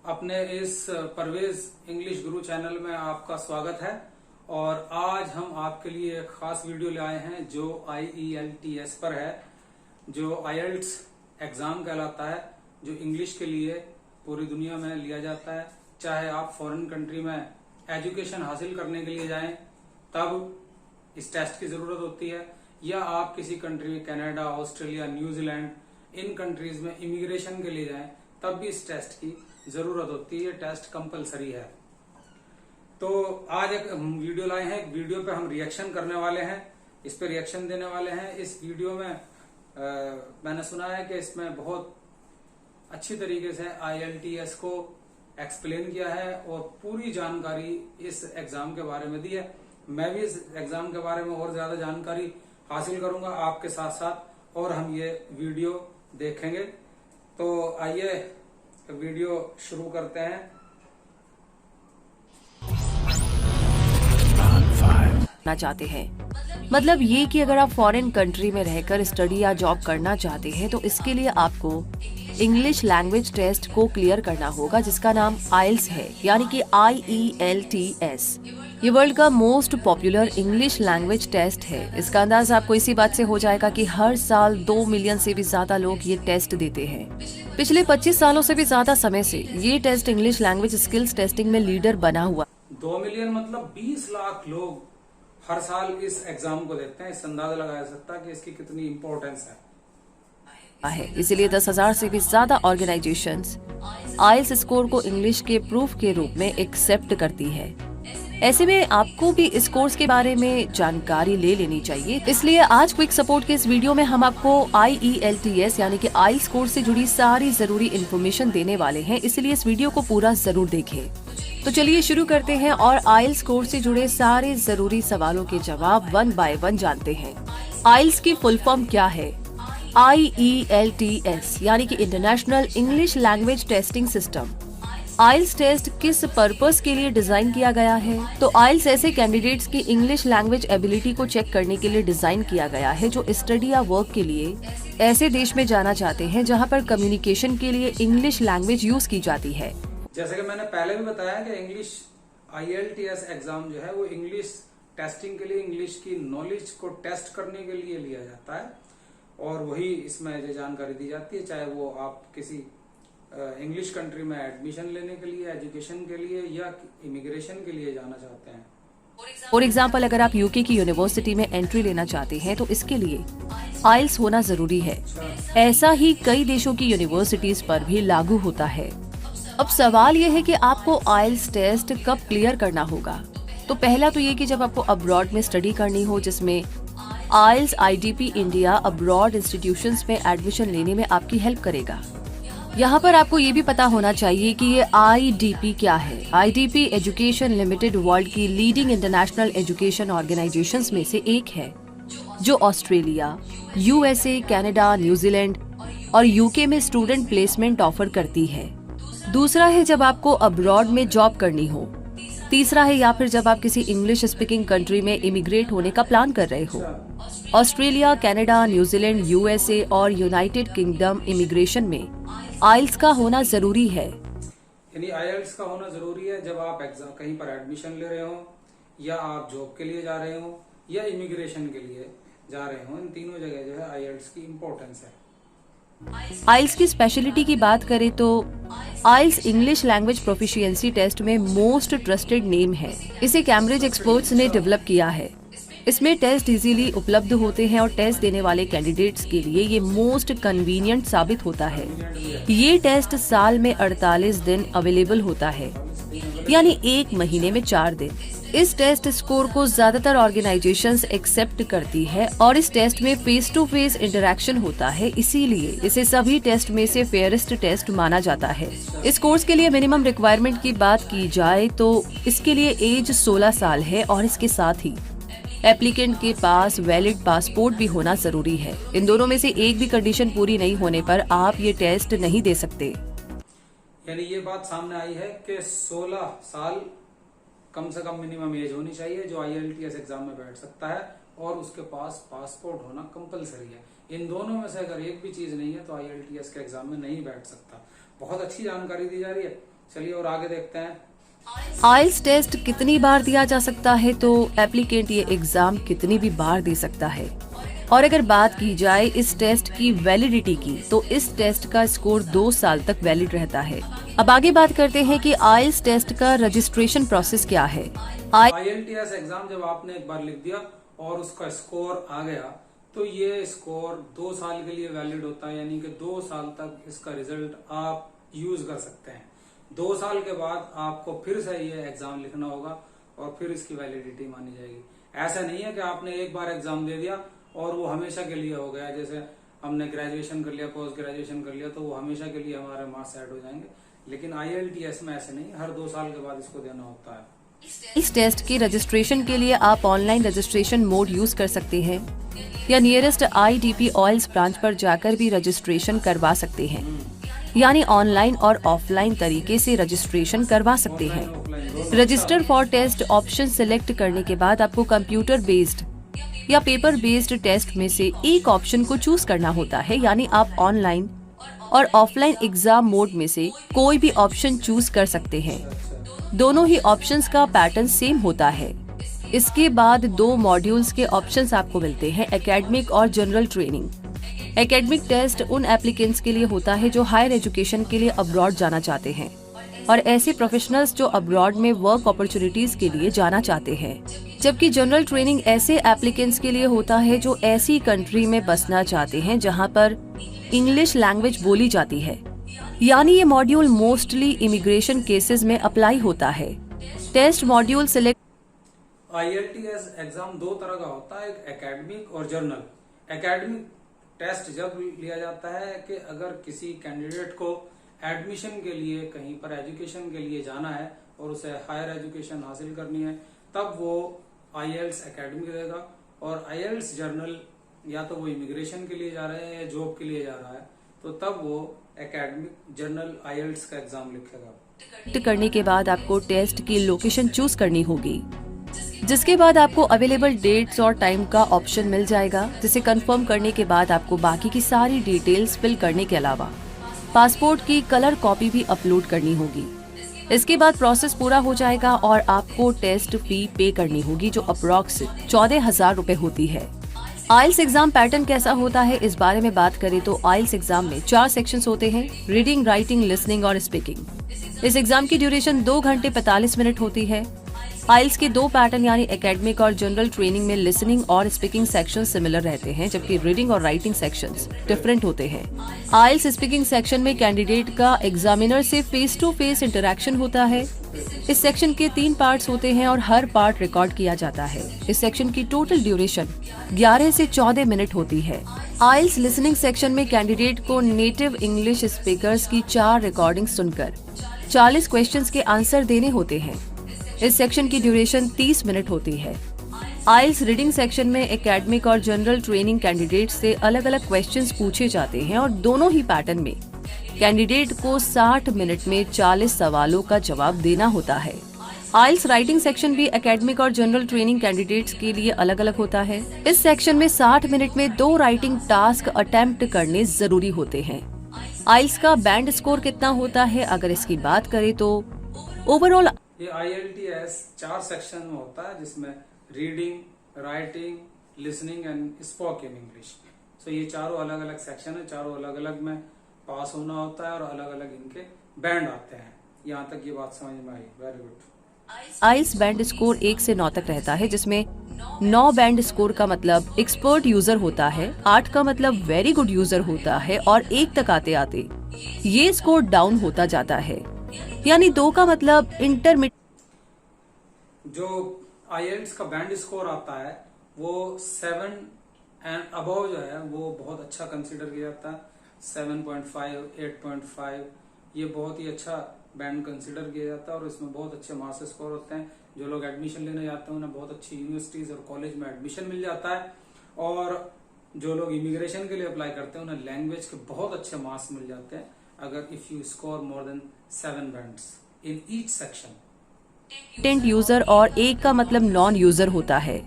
अपने इस परवेज इंग्लिश गुरु चैनल में आपका स्वागत है। और आज हम आपके लिए एक खास वीडियो ले आए हैं जो IELTS पर है, जो IELTS एग्जाम कहलाता है, जो इंग्लिश के लिए पूरी दुनिया में लिया जाता है। चाहे आप फॉरेन कंट्री में एजुकेशन हासिल करने के लिए जाएं तब इस टेस्ट की जरूरत होती है, या आप किसी कंट्री कनाडा, ऑस्ट्रेलिया, न्यूजीलैंड इन कंट्रीज में इमिग्रेशन के लिए जाएं तब भी इस टेस्ट की जरूरत होती है। टेस्ट कंपलसरी है। तो आज एक वीडियो लाए हैं। एक वीडियो पे हम रिएक्शन करने वाले हैं, इस पे रिएक्शन देने वाले हैं। इस वीडियो में मैंने सुना है कि इसमें बहुत अच्छी तरीके से IELTS को एक्सप्लेन किया है और पूरी जानकारी इस एग्जाम के बारे में दी है। मैं भी इस एग्जाम के बारे में और ज्यादा जानकारी हासिल करूंगा आपके साथ साथ, और हम ये वीडियो देखेंगे। तो आइए वीडियो शुरू करते हैं। चाहते हैं मतलब ये कि अगर आप फॉरेन कंट्री में रहकर स्टडी या जॉब करना चाहते हैं तो इसके लिए आपको इंग्लिश लैंग्वेज टेस्ट को क्लियर करना होगा, जिसका नाम IELTS है, यानी कि IELTS। ये वर्ल्ड का most popular English language test है। इसका अंदाज आपको इसी बात से हो जाएगा कि हर साल 2 मिलियन से भी ज्यादा लोग ये टेस्ट देते हैं। पिछले 25 सालों से भी ज्यादा समय से ये test English language skills testing में लीडर बना हुआ। 2 मिलियन मतलब 20 लाख लोग हर साल इस एग्जाम को देते हैं। इस अंदाजा लगाया जा सकता है कि इसकी कितनी इम्पोर्टेंस है। इसीलिए 10,000 से भी ज्यादा ऑर्गेनाइजेशंस IELTS स्कोर को इंग्लिश के प्रूफ के रूप में एक्सेप्ट करती है। ऐसे में आपको भी इस कोर्स के बारे में जानकारी ले लेनी चाहिए। इसलिए आज क्विक सपोर्ट के इस वीडियो में हम आपको IELTS यानी कि IELTS कोर्स से जुड़ी सारी जरूरी इन्फॉर्मेशन देने वाले हैं, इसलिए इस वीडियो को पूरा जरूर देखें। तो चलिए शुरू करते हैं और IELTS कोर्स से जुड़े सारे जरूरी सवालों के जवाब 1 बाय 1 जानते हैं। IELTS की फुल फॉर्म क्या है? IELTS यानी कि international English language testing system. IELTS test किस पर्पस के लिए डिजाइन किया गया है? तो IELTS ऐसे कैंडिडेट्स की इंग्लिश लैंग्वेज एबिलिटी को चेक करने के लिए डिजाइन किया गया है जो स्टडी या वर्क के लिए ऐसे देश में जाना चाहते हैं जहां पर कम्युनिकेशन के लिए इंग्लिश लैंग्वेज यूज की जाती है। जैसे कि मैंने पहले भी बताया कि इंग्लिश IELTS एग्जाम जो है वो इंग्लिश टेस्टिंग के लिए, इंग्लिश की नॉलेज को टेस्ट करने के लिए लिया जाता है, और वही इसमें जो जानकारी दी जाती है, चाहे वो आप किसी इंग्लिश कंट्री में एडमिशन लेने के लिए, एजुकेशन के लिए या इमिग्रेशन के लिए जाना चाहते हैं। फॉर एग्जाम्पल, अगर आप UK की यूनिवर्सिटी में एंट्री लेना चाहते हैं तो इसके लिए IELTS होना जरूरी है। ऐसा ही कई देशों की यूनिवर्सिटीज पर भी लागू होता है। अब सवाल यह है कि आपको IELTS टेस्ट कब क्लियर करना होगा। तो पहला तो ये कि जब आपको अब्रॉड में स्टडी करनी हो, जिसमें IELTS IDP India abroad institutions में एडमिशन लेने में आपकी हेल्प करेगा। यहाँ पर आपको ये भी पता होना चाहिए कि ये IDP क्या है। IDP एजुकेशन लिमिटेड वर्ल्ड की लीडिंग इंटरनेशनल एजुकेशन ऑर्गेनाइजेशंस में से एक है, जो ऑस्ट्रेलिया, USA, कनाडा, न्यूजीलैंड और UK में स्टूडेंट प्लेसमेंट ऑफर करती है। दूसरा है जब आपको अब्रॉड में जॉब करनी हो। तीसरा है या फिर जब आप किसी इंग्लिश स्पीकिंग कंट्री में इमिग्रेट होने का प्लान कर रहे हो। ऑस्ट्रेलिया, कनाडा, न्यूजीलैंड, USA और यूनाइटेड किंगडम इमिग्रेशन में IELTS का होना जरूरी है। यानी IELTS का होना जरूरी है जब आप एग्जाम कहीं पर एडमिशन ले रहे हो, या आप जॉब के लिए जा रहे हो, या इमिग्रेशन के लिए जा रहे हो। इन तीनों जगह जो है IELTS की इम्पोर्टेंस है। IELTS की स्पेशलिटी की बात करें तो IELTS English language proficiency test में मोस्ट ट्रस्टेड नेम है। इसे कैम्ब्रिज एक्सपर्ट्स ने डेवलप किया है। इसमें टेस्ट इजीली उपलब्ध होते हैं और टेस्ट देने वाले कैंडिडेट्स के लिए ये मोस्ट कन्वीनियंट साबित होता है। ये टेस्ट साल में 48 दिन अवेलेबल होता है, यानी 1 महीने में 4 दिन। इस टेस्ट स्कोर को ज्यादातर ऑर्गेनाइजेशंस एक्सेप्ट करती है और इस टेस्ट में फेस टू फेस इंटरेक्शन होता है, इसीलिए इसे सभी टेस्ट में से फेयरेस्ट टेस्ट माना जाता है। इस कोर्स के लिए मिनिमम रिक्वायरमेंट की बात की जाए तो इसके लिए एज 16 साल है और इसके साथ ही एप्लीकेंट के पास वैलिड पासपोर्ट भी होना जरूरी है। इन दोनों में से एक भी कंडीशन पूरी नहीं होने पर आप ये टेस्ट नहीं दे सकते। यानी ये बात सामने आई है कि 16 साल कम से कम मिनिमम एज होनी चाहिए जो IELTS एग्जाम में बैठ सकता है, और उसके पास पासपोर्ट होना कंपलसरी है। इन दोनों में से अगर एक भी चीज नहीं है तो IELTS के एग्जाम में नहीं बैठ सकता। बहुत अच्छी जानकारी दी जा रही है। चलिए और आगे देखते हैं। आइल्स टेस्ट कितनी बार दिया जा सकता है, तो एप्लीकेंट ये एग्जाम कितनी भी बार दे सकता है। और अगर बात की जाए इस टेस्ट की वैलिडिटी की, तो इस टेस्ट का स्कोर 2 साल तक वैलिड रहता है। अब आगे बात करते हैं कि आइल्स टेस्ट का रजिस्ट्रेशन प्रोसेस क्या है। IELTS एग्जाम जब आपने एक बार लिख दिया और उसका स्कोर आ गया, तो ये स्कोर 2 साल के लिए वैलिड होता है, यानी कि 2 साल तक इसका रिजल्ट आप यूज कर सकते हैं। 2 साल के बाद आपको फिर से ये एग्जाम लिखना होगा और फिर इसकी वैलिडिटी मानी जाएगी। ऐसा नहीं है कि आपने एक बार एग्जाम दे दिया और वो हमेशा के लिए हो गया। जैसे हमने ग्रेजुएशन कर लिया, पोस्ट ग्रेजुएशन कर लिया, तो वो हमेशा के लिए हमारे मार्क्स ऐड हो जाएंगे। लेकिन IELTS में ऐसे नहीं, हर 2 साल के बाद इसको देना होता है। इस टेस्ट के रजिस्ट्रेशन के लिए आप ऑनलाइन रजिस्ट्रेशन मोड यूज कर सकते हैं या नियरेस्ट IDP ऑयल्स ब्रांच पर जाकर भी रजिस्ट्रेशन करवा सकते हैं, यानी ऑनलाइन और ऑफलाइन तरीके से रजिस्ट्रेशन करवा सकते हैं। Register for test option select करने के बाद आपको कंप्यूटर बेस्ड या पेपर बेस्ड टेस्ट में से एक ऑप्शन को चूज करना होता है, यानी आप ऑनलाइन और ऑफलाइन एग्जाम मोड में से कोई भी ऑप्शन चूज कर सकते हैं। दोनों ही ऑप्शंस का पैटर्न सेम होता है। इसके बाद 2 मॉड्यूल्स के ऑप्शंस आपको मिलते हैं, एकेडमिक और जनरल ट्रेनिंग। एकेडमिक टेस्ट उन एप्लीकेंट्स के लिए होता है जो हायर एजुकेशन के लिए अब्रॉड जाना चाहते हैं और ऐसे प्रोफेशनल्स जो अब्रॉड में वर्क अपॉर्चुनिटीज के लिए जाना चाहते हैं, जबकि जनरल ट्रेनिंग ऐसे एप्लीकेंट्स के लिए होता है जो ऐसी कंट्री में बसना चाहते हैं जहां पर इंग्लिश लैंग्वेज बोली जाती है, यानी ये मॉड्यूल मोस्टली इमिग्रेशन केसेस में अप्लाई होता है। Test module select IELTS exam 2 तरह का होता है, एक एकेडमिक और जर्नल। एकेडमिक टेस्ट जब लिया जाता है कि अगर किसी कैंडिडेट को एडमिशन के लिए कहीं पर एजुकेशन के लिए जाना है और उसे हायर एजुकेशन हासिल करनी है, तब वो IELTS एकेडमिक देगा। और IELTS जर्नल या तो वो इमिग्रेशन के लिए जा रहे हैं या जॉब के लिए जा रहा है, तो तब वो एकेडमिक जर्नल IELTS का एग्जाम लिखेगा। करने के बाद आपको टेस्ट की लोकेशन चूज करनी होगी, जिसके बाद आपको अवेलेबल डेट्स और टाइम का ऑप्शन मिल जाएगा, जिसे कंफर्म करने के बाद आपको बाकी की सारी डिटेल्स फिल करने के अलावा पासपोर्ट की कलर कॉपी भी अपलोड करनी होगी। इसके बाद प्रोसेस पूरा हो जाएगा और आपको टेस्ट फी पे करनी होगी, जो अप्रोक्स 14,000 रुपए होती है। आइल्स एग्जाम पैटर्न कैसा होता है, इस बारे में बात करें तो आइल्स एग्जाम में 4 सेक्शंस होते हैं, रीडिंग, राइटिंग, लिसनिंग और स्पीकिंग। इस एग्जाम की ड्यूरेशन 2 घंटे 45 मिनट होती है। आइल्स के 2 पैटर्न यानी एकेडमिक और जनरल ट्रेनिंग में लिसनिंग और स्पीकिंग सेक्शन सिमिलर रहते हैं, जबकि रीडिंग और राइटिंग सेक्शंस डिफरेंट होते हैं। आइल्स स्पीकिंग सेक्शन में कैंडिडेट का एग्जामिनर से फेस टू फेस इंटरेक्शन होता है। इस सेक्शन के 3 पार्ट्स होते हैं और हर पार्ट रिकॉर्ड किया जाता है। इस सेक्शन की टोटल ड्यूरेशन 11 से 14 मिनट होती है। आइल्स लिसनिंग सेक्शन में कैंडिडेट को नेटिव इंग्लिश स्पीकर्स की 4 रिकॉर्डिंग सुनकर 40 क्वेश्चंस के आंसर देने होते हैं। इस सेक्शन की ड्यूरेशन 30 मिनट होती है। आइल्स रीडिंग सेक्शन में एकेडमिक और जनरल ट्रेनिंग कैंडिडेट से अलग अलग क्वेश्चंस पूछे जाते हैं और दोनों ही पैटर्न में कैंडिडेट को 60 मिनट में 40 सवालों का जवाब देना होता है। आइल्स राइटिंग सेक्शन भी एकेडमिक और जनरल ट्रेनिंग कैंडिडेट्स के लिए अलग अलग होता है। इस सेक्शन में 60 मिनट में 2 राइटिंग टास्क अटेम्प्ट करने जरूरी होते हैं। आइल्स का बैंड स्कोर कितना होता है, अगर इसकी बात करें तो ओवरऑल ये IELTS 4 सेक्शन में होता है, जिसमें reading, writing, listening and spoken English. So ये चारों अलग अलग सेक्शन है, चारों अलग अलग में पास होना होता है और अलग अलग इनके बैंड आते हैं। यहाँ तक ये बात समझ में आई, वेरी गुड। आइल्स बैंड स्कोर 1 से 9 तक रहता है, जिसमें 9 बैंड स्कोर का मतलब एक्सपर्ट यूजर होता है, 8 का मतलब वेरी गुड यूजर होता है और 1 तक आते आते ये स्कोर डाउन होता जाता है, यानी 2 का मतलब इंटरमीडिएट। जो IELTS का बैंड स्कोर आता है वो 7 एंड अबव जो है वो बहुत अच्छा कंसीडर किया जाता है। 7.5, 8.5 ये बहुत ही अच्छा बैंड कंसीडर किया जाता है और इसमें बहुत अच्छे मार्क्स स्कोर होते हैं। जो लोग एडमिशन लेने जाते हैं उन्हें बहुत अच्छी यूनिवर्सिटीज और कॉलेज में एडमिशन मिल जाता है, और जो लोग इमिग्रेशन के लिए अप्लाई करते हैं उन्हें लैंग्वेज के बहुत अच्छे मार्क्स मिल जाते हैं अगर if you score more than 7 bands in each section. User और 1 का मतलब नॉन यूजर होता है।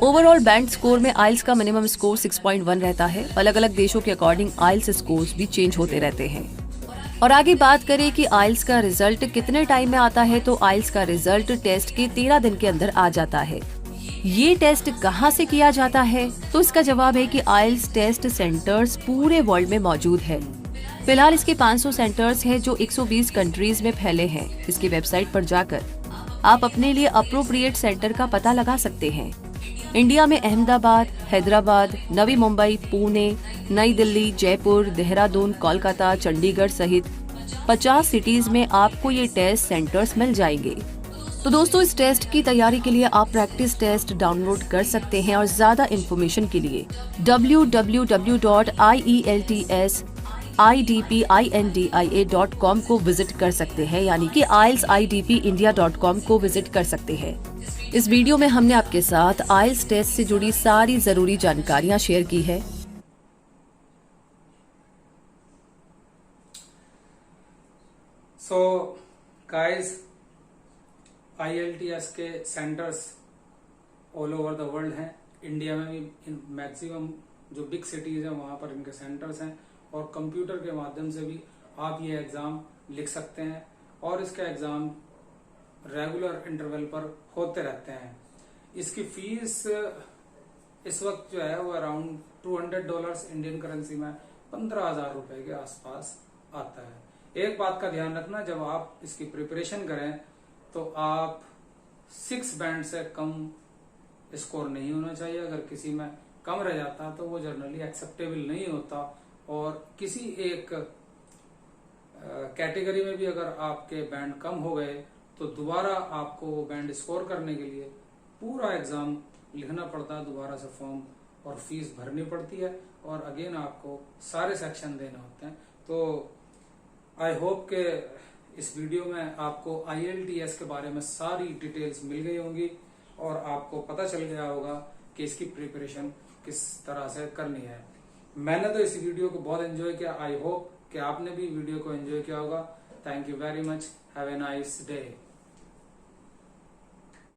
ओवरऑल बैंड स्कोर में आइल्स का मिनिमम स्कोर 6.1 रहता है। अलग अलग देशों के अकॉर्डिंग आइल्स स्कोर्स भी चेंज होते रहते हैं। और आगे बात करें कि आइल्स का रिजल्ट कितने टाइम में आता है, तो आइल्स का रिजल्ट टेस्ट के 13 दिन के अंदर आ जाता है। ये टेस्ट कहाँ से किया जाता है, तो इसका जवाब है कि आइल्स टेस्ट सेंटर्स पूरे वर्ल्ड में मौजूद है। फिलहाल इसके 500 सेंटर्स हैं जो 120 कंट्रीज में फैले हैं। इसकी वेबसाइट पर जाकर आप अपने लिए अप्रोप्रिएट सेंटर का पता लगा सकते हैं। इंडिया में अहमदाबाद, हैदराबाद, नवी मुंबई, पुणे, नई दिल्ली, जयपुर, देहरादून, कोलकाता, चंडीगढ़ सहित 50 सिटीज में आपको ये टेस्ट सेंटर्स मिल जाएंगे। तो दोस्तों, इस टेस्ट की तैयारी के लिए आप प्रैक्टिस टेस्ट डाउनलोड कर सकते हैं और ज्यादा इन्फॉर्मेशन के लिए www.ieltsidpindia.com को विजिट कर सकते हैं, यानी कि IELTSidpindia.com को विजिट कर सकते हैं। इस वीडियो में हमने आपके साथ आइल्स टेस्ट से जुड़ी सारी जरूरी जानकारियां शेयर की है। सो गाइस, IELTS के centres all over the world हैं। इंडिया में भी मैक्सिमम जो बिग सिटीज हैं वहां पर इनके सेंटर्स हैं, और कंप्यूटर के माध्यम से भी आप ये एग्जाम लिख सकते हैं, और इसका एग्जाम रेगुलर इंटरवल पर होते रहते हैं। इसकी फीस इस वक्त जो है वो अराउंड $200 इंडियन करेंसी में 15,000 रुपए के आसपास आता है। एक बात का ध्यान रखना, जब आप इसकी प्रिपरेशन करें तो आप 6 बैंड से कम स्कोर नहीं होना चाहिए। अगर किसी में कम रह जाता तो वो जनरली एक्सेप्टेबल नहीं होता, और किसी एक कैटेगरी में भी अगर आपके बैंड कम हो गए तो दोबारा आपको वो बैंड स्कोर करने के लिए पूरा एग्जाम लिखना पड़ता है, दोबारा से फॉर्म और फीस भरनी पड़ती है, और अगेन आपको सारे सेक्शन देने होते हैं। तो आई होप के इस वीडियो में आपको IELTS के बारे में सारी डिटेल्स मिल गई होंगी, और आपको पता चल गया होगा कि इसकी प्रिपरेशन किस तरह से करनी है। मैंने तो इस वीडियो को बहुत एंजॉय किया। आई होप कि आपने भी वीडियो को एंजॉय किया होगा। Thank you very much. Have a nice day.